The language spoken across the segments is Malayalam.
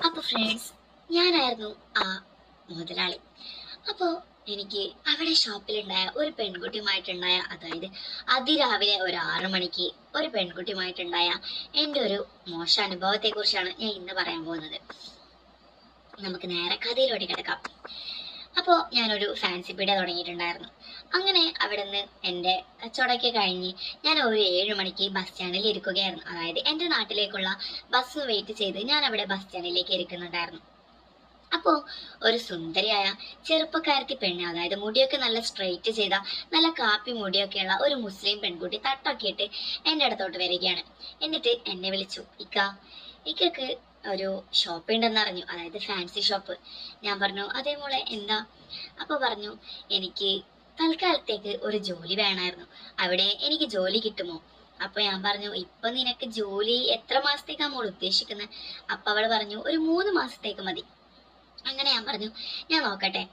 അപ്പൊ ഫ്രണ്ട്സ്, ഞാനായിരുന്നു ആ മുതലാളി. അപ്പോ എനിക്ക് അവിടെ ഷോപ്പിലുണ്ടായ ഒരു പെൺകുട്ടിയുമായിട്ടുണ്ടായ, അതായത് അതിരാവിലെ ഒരു 6 മണിക്ക് ഒരു പെൺകുട്ടിയുമായിട്ടുണ്ടായ എൻ്റെ ഒരു മോശ അനുഭവത്തെ കുറിച്ചാണ് ഞാൻ ഇന്ന് പറയാൻ പോകുന്നത്. നമുക്ക് നേരെ കഥയിലോട്ട് കിടക്കാം. അപ്പോൾ ഞാനൊരു ഫാൻസി പീഡിയ തുടങ്ങിയിട്ടുണ്ടായിരുന്നു. അങ്ങനെ അവിടെ നിന്ന് എൻ്റെ കച്ചവടമൊക്കെ കഴിഞ്ഞ് ഞാൻ ഒരു 7 മണിക്ക് ബസ് സ്റ്റാൻഡിൽ ഇരിക്കുകയായിരുന്നു. അതായത് എൻ്റെ നാട്ടിലേക്കുള്ള ബസ് വെയിറ്റ് ചെയ്ത് ഞാൻ അവിടെ ബസ് സ്റ്റാൻഡിലേക്ക് ഇരിക്കുന്നുണ്ടായിരുന്നു. അപ്പോൾ ഒരു സുന്ദരിയായ ചെറുപ്പക്കാരത്തി പെണ്ണ്, അതായത് മുടിയൊക്കെ നല്ല സ്ട്രെയിറ്റ് ചെയ്ത നല്ല കാപ്പി മുടിയൊക്കെയുള്ള ഒരു മുസ്ലിം പെൺകുട്ടി തട്ടൊക്കെ ഇട്ട് എൻ്റെ അടുത്തോട്ട് വരികയാണ്. എന്നിട്ട് എന്നെ വിളിച്ചു, ഇക്കക്ക് ഒരു ഷോപ്പ് ഉണ്ടെന്ന് അറിഞ്ഞു, അതായത് ഫാൻസി ഷോപ്പ്. ഞാൻ പറഞ്ഞു, അതേ മോളെ, എന്താ? അപ്പൊ പറഞ്ഞു, എനിക്ക് തൽക്കാലത്തേക്ക് ഒരു ജോലി വേണമായിരുന്നു, അവിടെ എനിക്ക് ജോലി കിട്ടുമോ? അപ്പൊ ഞാൻ പറഞ്ഞു, ഇപ്പൊ നിനക്ക് ജോലി എത്ര മാസത്തേക്കാ മോൾ ഉദ്ദേശിക്കുന്നത്? അപ്പൊ അവൾ പറഞ്ഞു, ഒരു 3 മാസത്തേക്ക് മതി. അങ്ങനെ ഞാൻ പറഞ്ഞു, ഞാൻ നോക്കട്ടെ,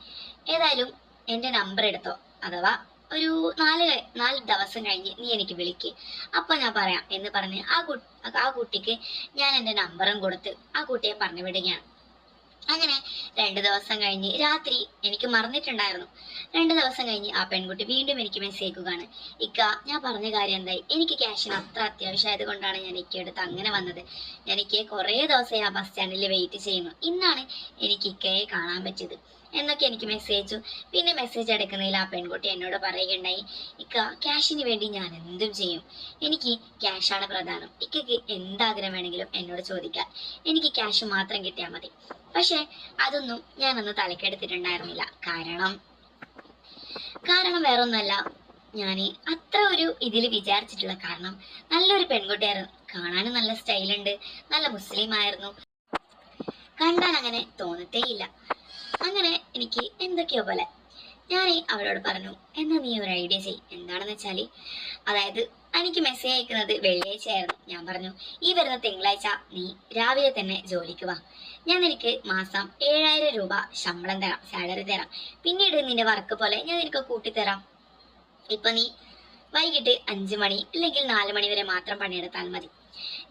ഏതായാലും എൻ്റെ നമ്പർ എടുത്തോ, അഥവാ ഒരു 4 ദിവസം കഴിഞ്ഞ് നീ എനിക്ക് വിളിക്ക്, അപ്പൊ ഞാൻ പറയാം എന്ന് പറഞ്ഞ് ആ കുട്ടിക്ക് ഞാൻ എൻ്റെ നമ്പറും കൊടുത്ത് ആ കുട്ടിയെ പറഞ്ഞു വിടുകയാണ്. അങ്ങനെ 2 ദിവസം കഴിഞ്ഞ് രാത്രി, എനിക്ക് മറന്നിട്ടുണ്ടായിരുന്നു, 2 ദിവസം കഴിഞ്ഞ് ആ പെൺകുട്ടി വീണ്ടും എനിക്ക് മെസ്സേജ് അയക്കുകയാണ്. ഞാൻ പറഞ്ഞ കാര്യം എന്തായി? എനിക്ക് ക്യാഷിന് അത്ര അത്യാവശ്യമായത് കൊണ്ടാണ് ഞാൻ ഇക്കയെടുത്ത് അങ്ങനെ വന്നത്. ഞാൻ ഇക്കയെ കുറേ ദിവസമായി ആ ബസ് സ്റ്റാൻഡിൽ വെയിറ്റ് ചെയ്യുന്നു, ഇന്നാണ് എനിക്ക് ഇക്കയെ കാണാൻ പറ്റിയത് എന്നൊക്കെ എനിക്ക് മെസ്സേജ് അയച്ചു. പിന്നെ മെസ്സേജ് എടുക്കുന്നതിൽ ആ പെൺകുട്ടി എന്നോട് പറയുകയുണ്ടായി, ക്യാഷിന് വേണ്ടി ഞാൻ എന്തും ചെയ്യും, എനിക്ക് ക്യാഷാണ് പ്രധാനം, ഇക്കയ്ക്ക് എന്താഗ്രഹം വേണമെങ്കിലും എന്നോട് ചോദിക്കാം, എനിക്ക് ക്യാഷ് മാത്രം കിട്ടിയാൽ മതി. പക്ഷെ അതൊന്നും ഞാനൊന്ന് തലക്കെടുത്തിട്ടുണ്ടായിരുന്നില്ല. കാരണം വേറൊന്നുമല്ല, ഞാൻ അത്ര ഒരു ഇതിൽ വിചാരിച്ചിട്ടുള്ള കാരണം, നല്ലൊരു പെൺകുട്ടിയായിരുന്നു, കാണാനും നല്ല സ്റ്റൈലുണ്ട്, നല്ല മുസ്ലിം ആയിരുന്നു, കണ്ടാൽ അങ്ങനെ തോന്നത്തേയില്ല. അങ്ങനെ എനിക്ക് എന്തൊക്കെയോ പോലെ ഞാൻ അവരോട് പറഞ്ഞു, എന്നാ നീ ഒരു ഐഡിയ ചെയ്. എന്താണെന്ന് വെച്ചാൽ, അതായത് എനിക്ക് മെസ്സേജ് അയക്കുന്നത് വെള്ളിയാഴ്ച ആയിരുന്നു. ഞാൻ പറഞ്ഞു, ഈ വരുന്ന തിങ്കളാഴ്ച നീ രാവിലെ തന്നെ ജോലിക്ക് വാ, ഞാൻ നിനക്ക് മാസം 7000 രൂപ ശമ്പളം തരാം, സാലറി തരാം, പിന്നീട് നിന്റെ വർക്ക് പോലെ ഞാൻ നിനക്ക് കൂട്ടിത്തരാം. ഇപ്പൊ നീ വൈകിട്ട് 5 മണി അല്ലെങ്കിൽ 4 മണി വരെ മാത്രം പണിയെടുത്താൽ മതി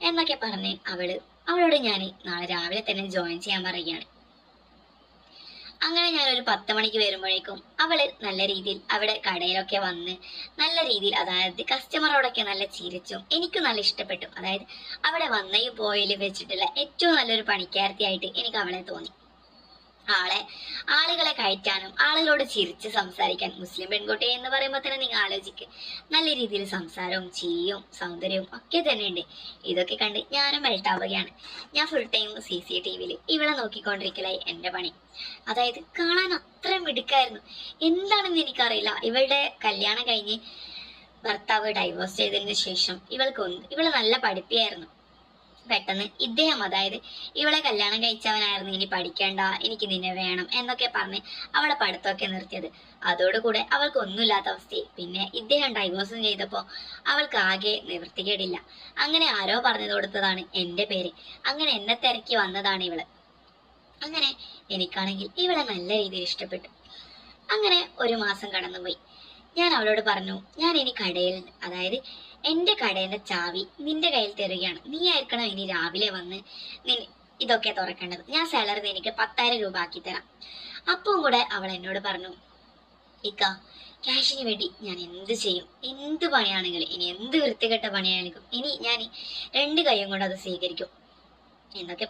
എന്നൊക്കെ പറഞ്ഞ് അവളോട് ഞാൻ നാളെ രാവിലെ തന്നെ ജോയിൻ ചെയ്യാൻ പറയുകയാണ്. അങ്ങനെ ഞാനൊരു 10 മണിക്ക് വരുമ്പോഴേക്കും അവള് നല്ല രീതിയിൽ അവിടെ കടയിലൊക്കെ വന്ന് നല്ല രീതിയിൽ, അതായത് കസ്റ്റമറോടൊക്കെ നല്ല ചിരിച്ചും എനിക്കും നല്ല ഇഷ്ടപ്പെട്ടു. അതായത് അവിടെ വന്നയും പോയതിൽ വെച്ചിട്ടുള്ള ഏറ്റവും നല്ലൊരു പണിക്കാരത്തിയായിട്ട് എനിക്ക് അവളെ തോന്നി. ആളുകളെ കയറ്റാനും ആളുകളോട് ചിരിച്ച് സംസാരിക്കാൻ, മുസ്ലിം പെൺകുട്ടി എന്ന് പറയുമ്പോൾ തന്നെ നിങ്ങൾ ആലോചിക്ക്, നല്ല രീതിയിൽ സംസാരവും ചിരിയും സൗന്ദര്യവും ഒക്കെ തന്നെയുണ്ട്. ഇതൊക്കെ കണ്ട് ഞാനും മെൽട്ടാവുകയാണ്. ഞാൻ ഫുൾ ടൈം CCTVയിൽ ഇവളെ നോക്കിക്കൊണ്ടിരിക്കലായി എൻ്റെ പണി. അതായത് കാണാൻ അത്രയും മിടുക്കായിരുന്നു. എന്താണെന്ന് എനിക്കറിയില്ല, ഇവളുടെ കല്യാണം കഴിഞ്ഞ് ഭർത്താവ് ഡൈവോഴ്സ് ചെയ്തതിന് ശേഷം ഇവള് നല്ല പഠിപ്പിയായിരുന്നു. പെട്ടെന്ന് ഇദ്ദേഹം, അതായത് ഇവളെ കല്യാണം കഴിച്ചവനായിരുന്നു, ഇനി പഠിക്കേണ്ട, എനിക്ക് നിന്നെ വേണം എന്നൊക്കെ പറഞ്ഞ് അവളെ പഠിത്തമൊക്കെ നിർത്തിയത്. അതോടുകൂടെ അവൾക്ക് ഒന്നുമില്ലാത്ത അവസ്ഥയായി. പിന്നെ ഇദ്ദേഹം ഡൈവോഴ്സും ചെയ്തപ്പോൾ അവൾക്ക് ആകെ നിവൃത്തികേടില്ല. അങ്ങനെ ആരോ പറഞ്ഞു കൊടുത്തതാണ് എൻ്റെ പേര്, അങ്ങനെ എന്നെ തിരക്കി വന്നതാണ് ഇവള്. അങ്ങനെ എനിക്കാണെങ്കിൽ ഇവളെ നല്ല രീതിയിൽ ഇഷ്ടപ്പെട്ടു. അങ്ങനെ ഒരു മാസം കടന്നുപോയി. ഞാൻ അവളോട് പറഞ്ഞു, ഞാൻ ഇനി കടയിൽ, അതായത് എൻ്റെ കടയുടെ ചാവി നിന്റെ കയ്യിൽ തരികയാണ്, നീ ആയിരിക്കണം ഇനി രാവിലെ വന്ന് ഇതൊക്കെ തുറക്കേണ്ടത്, ഞാൻ സാലറി നിനക്ക് 10,000 രൂപ ആക്കി തരാം. അപ്പം കൂടെ അവൾ എന്നോട് പറഞ്ഞു, ക്യാഷിന് വേണ്ടി ഞാൻ എന്ത് ചെയ്യും, എന്ത് പണിയാണെങ്കിലും, ഇനി എന്ത് വൃത്തികെട്ട പണിയാണെങ്കിലും ഇനി ഞാൻ 2 കൈയും കൊണ്ട് അത് സ്വീകരിക്കും എന്നൊക്കെ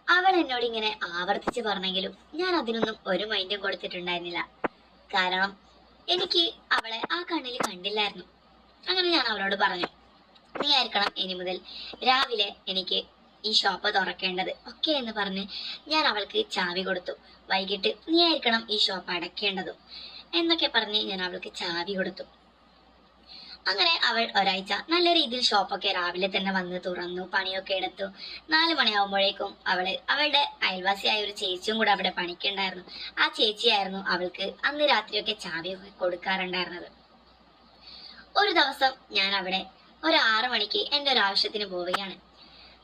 അവൾ എന്നോട് ഇങ്ങനെ ആവർത്തിച്ച് പറഞ്ഞെങ്കിലും ഞാൻ അതിനൊന്നും ഒരു മൈൻഡും കൊടുത്തിട്ടുണ്ടായിരുന്നില്ല. കാരണം എനിക്ക് അവളെ ആ കണ്ണിൽ കണ്ടില്ലായിരുന്നു. അങ്ങനെ ഞാൻ അവളോട് പറഞ്ഞു, നീ ആയിരിക്കണം ഇനി മുതൽ രാവിലെ എനിക്ക് ഈ ഷോപ്പ് തുറക്കേണ്ടത് ഒക്കെ എന്ന് പറഞ്ഞ് ഞാൻ അവൾക്ക് ചാവി കൊടുത്തു. വൈകിട്ട് നീ ആയിരിക്കണം ഈ ഷോപ്പ് അടയ്ക്കേണ്ടതും എന്നൊക്കെ പറഞ്ഞ് ഞാൻ അവൾക്ക് ചാവി കൊടുത്തു. അങ്ങനെ അവൾ ഒരാഴ്ച നല്ല രീതിയിൽ ഷോപ്പൊക്കെ രാവിലെ തന്നെ വന്ന് തുറന്നു, പണിയൊക്കെ എടുത്തു. 4 മണിയാവുമ്പോഴേക്കും അവളുടെ അയൽവാസിയായ ഒരു ചേച്ചിയും കൂടെ അവിടെ പണിക്കുണ്ടായിരുന്നു. ആ ചേച്ചിയായിരുന്നു അവൾക്ക് അന്ന് രാത്രിയൊക്കെ ചാവിയൊക്കെ കൊടുക്കാറുണ്ടായിരുന്നത്. ഒരു ദിവസം ഞാൻ അവിടെ ഒരു 6 മണിക്ക് എൻ്റെ ഒരു ആവശ്യത്തിന് പോവുകയാണ്.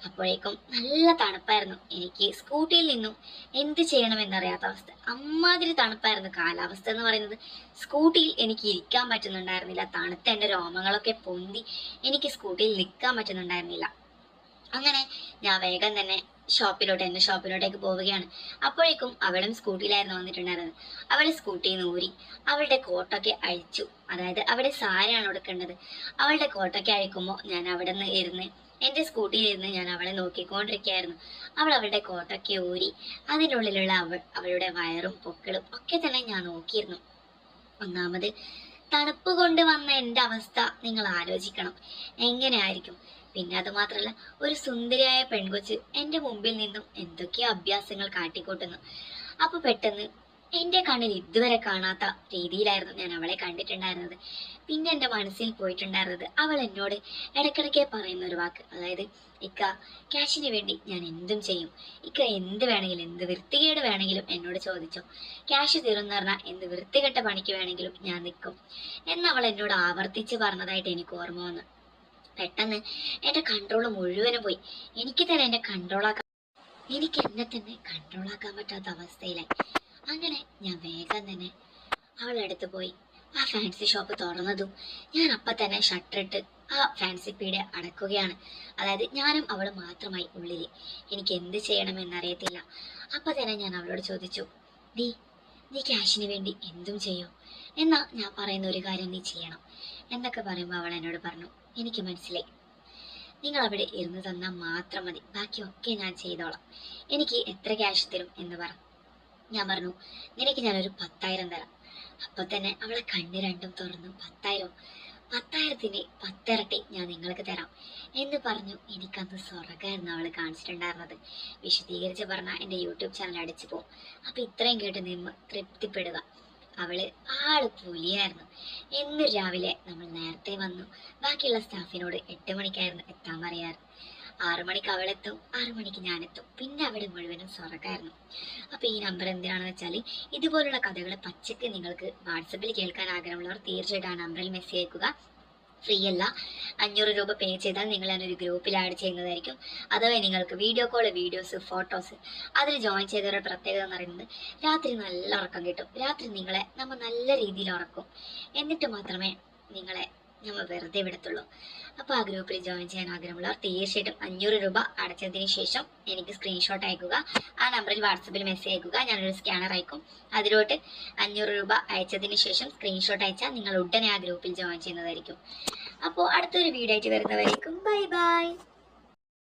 അപ്പോഴേക്കും നല്ല തണുപ്പായിരുന്നു. എനിക്ക് സ്കൂട്ടിയിൽ നിന്നും എന്ത് ചെയ്യണമെന്നറിയാത്ത അവസ്ഥ, അമ്മാതിരി തണുപ്പായിരുന്നു. കാലാവസ്ഥ എന്ന് പറയുന്നത്, സ്കൂട്ടിയിൽ എനിക്ക് ഇരിക്കാൻ പറ്റുന്നുണ്ടായിരുന്നില്ല. തണുത്ത എൻ്റെ രോമങ്ങളൊക്കെ പൊന്തി എനിക്ക് സ്കൂട്ടിയിൽ നിൽക്കാൻ പറ്റുന്നുണ്ടായിരുന്നില്ല. അങ്ങനെ ഞാൻ വേഗം തന്നെ എന്റെ ഷോപ്പിലോട്ടേക്ക് പോവുകയാണ്. അപ്പോഴേക്കും അവളും സ്കൂട്ടിയിലായിരുന്നു വന്നിട്ടുണ്ടായിരുന്നത്. അവൾ സ്കൂട്ടിയിൽ നിന്ന് ഊരി അവളുടെ കോട്ടൊക്കെ അഴിച്ചു. അതായത് അവിടെ സാരിയാണ് കൊടുക്കേണ്ടത്. അവളുടെ കോട്ടൊക്കെ അഴിക്കുമ്പോൾ ഞാൻ അവിടെ നിന്ന് ഇരുന്ന് എന്റെ സ്കൂട്ടിയിൽ ഇരുന്ന് ഞാൻ അവളെ നോക്കിക്കൊണ്ടിരിക്കുകയായിരുന്നു. അവൾ അവളുടെ കോട്ടൊക്കെ ഊരി അതിനുള്ളിലുള്ള അവളുടെ വയറും പൊക്കിളും ഒക്കെ തന്നെ ഞാൻ നോക്കിയിരുന്നു. ഒന്നാമത് തണുപ്പ് കൊണ്ട് വന്ന എൻ്റെ അവസ്ഥ നിങ്ങൾ ആലോചിക്കണം, എങ്ങനെയായിരിക്കും. പിന്നെ അത് മാത്രല്ല, ഒരു സുന്ദരിയായ പെൺകൊച്ച് എൻ്റെ മുമ്പിൽ നിന്നും എന്തൊക്കെയോ അഭ്യാസങ്ങൾ കാട്ടിക്കൂട്ടുന്നു. അപ്പൊ പെട്ടെന്ന് എൻ്റെ കണ്ണിൽ ഇതുവരെ കാണാത്ത രീതിയിലായിരുന്നു ഞാൻ അവളെ കണ്ടിട്ടുണ്ടായിരുന്നത്. പിന്നെ എൻ്റെ മനസ്സിൽ പോയിട്ടുണ്ടായിരുന്നത് അവൾ എന്നോട് ഇടയ്ക്കിടയ്ക്ക് പറയുന്ന ഒരു വാക്ക്, അതായത് ഇക്ക, ക്യാഷിന് വേണ്ടി ഞാൻ എന്തും ചെയ്യും. ഇക്ക എന്ത് വേണമെങ്കിലും, എന്ത് വൃത്തികേട് വേണമെങ്കിലും എന്നോട് ചോദിച്ചോ. ക്യാഷ് തീർന്നു പറഞ്ഞാൽ എന്ത് വൃത്തികെട്ട പണിക്ക് വേണമെങ്കിലും ഞാൻ നിൽക്കും എന്നവൾ എന്നോട് ആവർത്തിച്ച് പറഞ്ഞതായിട്ട് എനിക്ക് ഓർമ്മ വന്നു. പെട്ടെന്ന് എൻ്റെ കൺട്രോൾ മുഴുവനും പോയി. എനിക്ക് തന്നെ എന്നെ കൺട്രോൾ ആക്കാൻ പറ്റാത്ത അവസ്ഥയിലായി. അങ്ങനെ ഞാൻ വേഗം തന്നെ അവളുടെ അടുത്ത് പോയി. ആ ഫാൻസി ഷോപ്പ് തുറന്നതും ഞാൻ അപ്പം തന്നെ ഷട്ടറിട്ട് ആ ഫാൻസി പീടിക അടക്കുകയാണ്. അതായത് ഞാനും അവളും മാത്രമായി ഉള്ളിൽ. എനിക്ക് എന്ത് ചെയ്യണമെന്നറിയത്തില്ല. അപ്പം തന്നെ ഞാൻ അവളോട് ചോദിച്ചു, നീ ക്യാഷിന് വേണ്ടി എന്തും ചെയ്യോ, എന്നാ ഞാൻ പറയുന്ന ഒരു കാര്യം നീ ചെയ്യണം എന്നൊക്കെ പറയുമ്പോൾ അവൾ എന്നോട് പറഞ്ഞു, എനിക്ക് മനസ്സിലായി, നിങ്ങൾ അവിടെ ഇരുന്ന് തന്നാൽ മാത്രം മതി, ബാക്കിയൊക്കെ ഞാൻ ചെയ്തോളാം. എനിക്ക് എത്ര ക്യാഷ് തരും എന്ന് പറഞ്ഞു. ഞാൻ പറഞ്ഞു, നിനക്ക് ഞാനൊരു 10,000 തരാം. അപ്പൊ തന്നെ അവളെ കണ്ണ് രണ്ടും തുറന്നു. 10,000? 10,000-ന് 10 ഇരട്ടി ഞാൻ നിങ്ങൾക്ക് തരാം എന്ന് പറഞ്ഞു. എനിക്കന്ന് സ്വർഗമായിരുന്നു അവള് കാണിച്ചിട്ടുണ്ടായിരുന്നത്. വിശദീകരിച്ച് പറഞ്ഞാൽ എൻ്റെ യൂട്യൂബ് ചാനൽ അടിച്ചു പോകും. അപ്പൊ ഇത്രയും കേട്ട് നിന്ന് തൃപ്തിപ്പെടുക. അവള് ആള് പുലിയായിരുന്നു. എന്നും രാവിലെ നമ്മൾ നേരത്തെ വന്നു. ബാക്കിയുള്ള സ്റ്റാഫിനോട് 8 മണിക്കായിരുന്നു എത്താൻ പറയാറ്. 6 മണിക്ക് അവളെത്തും, 6 മണിക്ക് ഞാനെത്തും. പിന്നെ അവിടെ മുഴുവനും സ്വർഗമായിരുന്നു. അപ്പൊ ഈ നമ്പർ എന്തിനാണെന്ന് വെച്ചാൽ, ഇതുപോലുള്ള കഥകൾ പച്ചയ്ക്ക് നിങ്ങൾക്ക് വാട്സപ്പിൽ കേൾക്കാൻ ആഗ്രഹമുള്ളവർ തീർച്ചയായിട്ടും ആ നമ്പറിൽ മെസ്സേജ് അയക്കുക. ഫ്രീ അല്ല, 500 രൂപ പേ ചെയ്താൽ നിങ്ങൾ ഞാനൊരു ഗ്രൂപ്പിൽ ആഡ് ചെയ്യുന്നതായിരിക്കും. അഥവാ നിങ്ങൾക്ക് വീഡിയോ കോൾ, വീഡിയോസ്, ഫോട്ടോസ് അതിൽ ജോയിൻ ചെയ്തവരുടെ പ്രത്യേകത എന്ന് പറയുന്നത്, രാത്രി നല്ല ഉറക്കം കിട്ടും. രാത്രി നിങ്ങളെ നമ്മൾ നല്ല രീതിയിൽ ഉറക്കും. എന്നിട്ട് മാത്രമേ നിങ്ങളെ നമ്മൾ വെറുതെ വിടത്തുള്ളൂ. അപ്പോൾ ആ ഗ്രൂപ്പിൽ ജോയിൻ ചെയ്യാൻ ആഗ്രഹമുള്ളവർ തീർച്ചയായിട്ടും 500 രൂപ അടച്ചതിന് ശേഷം എനിക്ക് സ്ക്രീൻഷോട്ട് അയക്കുക. ആ നമ്പറിൽ വാട്സപ്പിൽ മെസ്സേജ് അയക്കുക. ഞാനൊരു സ്കാനർ അയക്കും. അതിലോട്ട് 500 രൂപ അയച്ചതിന് ശേഷം സ്ക്രീൻഷോട്ട് അയച്ചാൽ നിങ്ങൾ ഉടനെ ആ ഗ്രൂപ്പിൽ ജോയിൻ ചെയ്യുന്നതായിരിക്കും. അപ്പോൾ അടുത്തൊരു വീഡിയോ ആയിട്ട് വരുന്നവരേക്കും ബൈ ബൈ.